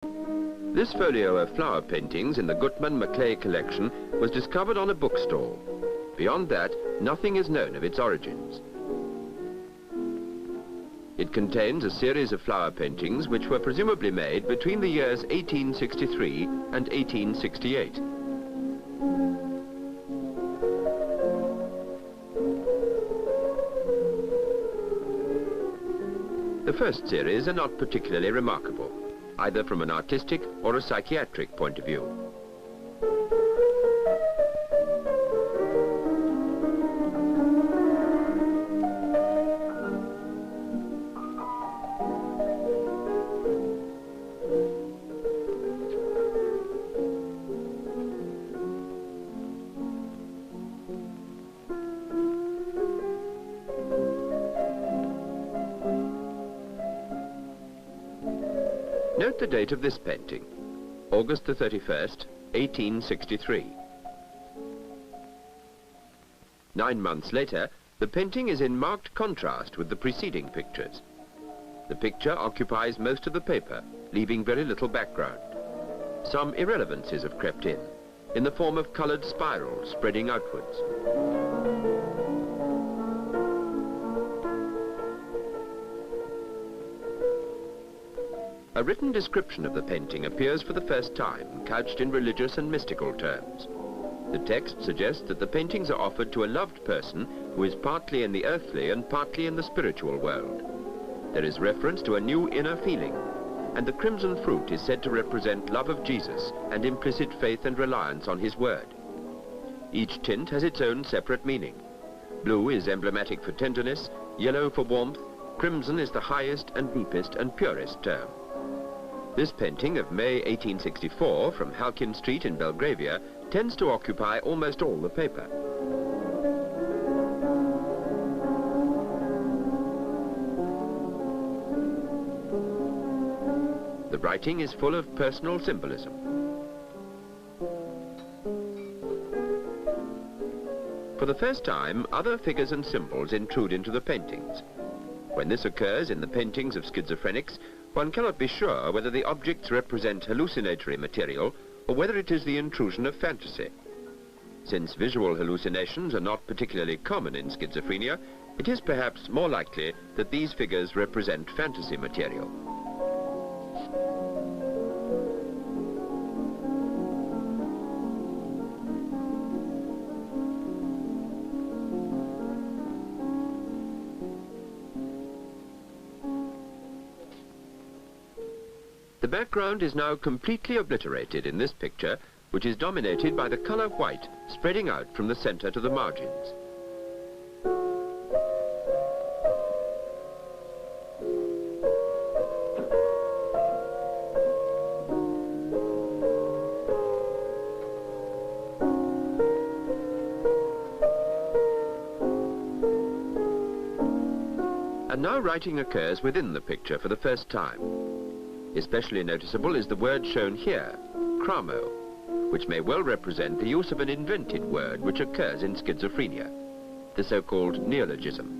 This folio of flower paintings in the Gutmann-Maclay collection was discovered on a bookstall. Beyond that, nothing is known of its origins. It contains a series of flower paintings which were presumably made between the years 1863 and 1868. The first series are not particularly remarkable, either from an artistic or a psychiatric point of view. Note the date of this painting, August the 31st, 1863. 9 months later, the painting is in marked contrast with the preceding pictures. The picture occupies most of the paper, leaving very little background. Some irrelevancies have crept in the form of coloured spirals spreading outwards. A written description of the painting appears for the first time, couched in religious and mystical terms. The text suggests that the paintings are offered to a loved person who is partly in the earthly and partly in the spiritual world. There is reference to a new inner feeling, and the crimson fruit is said to represent love of Jesus and implicit faith and reliance on his word. Each tint has its own separate meaning. Blue is emblematic for tenderness, yellow for warmth, crimson is the highest and deepest and purest term. This painting of May 1864 from Halkin Street in Belgravia tends to occupy almost all the paper. The writing is full of personal symbolism. For the first time, other figures and symbols intrude into the paintings. When this occurs in the paintings of schizophrenics, one cannot be sure whether the objects represent hallucinatory material or whether it is the intrusion of fantasy. Since visual hallucinations are not particularly common in schizophrenia, it is perhaps more likely that these figures represent fantasy material. The background is now completely obliterated in this picture, which is dominated by the colour white spreading out from the centre to the margins. And now writing occurs within the picture for the first time. Especially noticeable is the word shown here, cramo, which may well represent the use of an invented word which occurs in schizophrenia, the so-called neologism.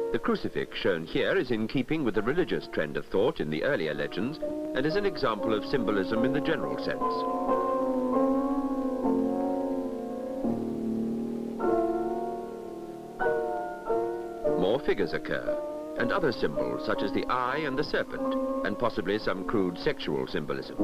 The crucifix shown here is in keeping with the religious trend of thought in the earlier legends and is an example of symbolism in the general sense. More figures occur, and other symbols such as the eye and the serpent, and possibly some crude sexual symbolism.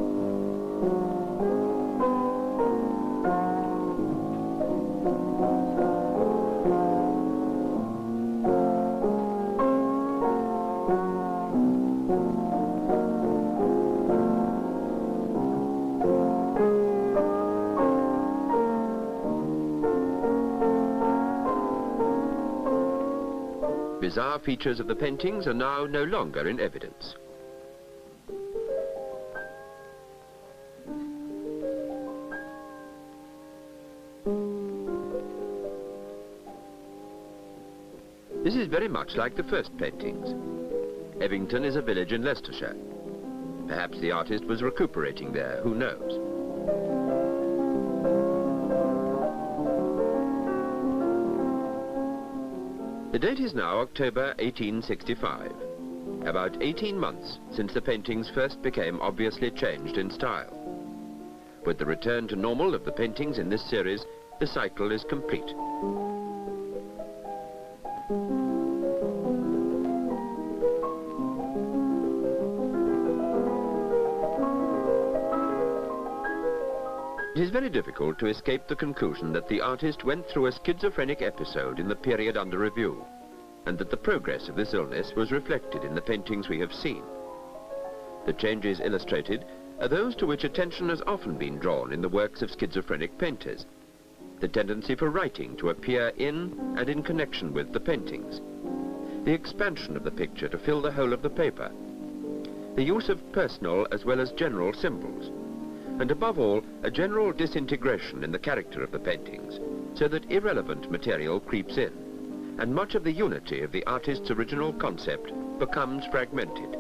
bizarre features of the paintings are now no longer in evidence. This is very much like the first paintings. Evington is a village in Leicestershire. Perhaps the artist was recuperating there, who knows? The date is now October 1865, about 18 months since the paintings first became obviously changed in style. With the return to normal of the paintings in this series, the cycle is complete. It is very difficult to escape the conclusion that the artist went through a schizophrenic episode in the period under review, and that the progress of this illness was reflected in the paintings we have seen. The changes illustrated are those to which attention has often been drawn in the works of schizophrenic painters. The tendency for writing to appear in and in connection with the paintings. The expansion of the picture to fill the whole of the paper. The use of personal as well as general symbols. And above all, a general disintegration in the character of the paintings, so that irrelevant material creeps in, and much of the unity of the artist's original concept becomes fragmented.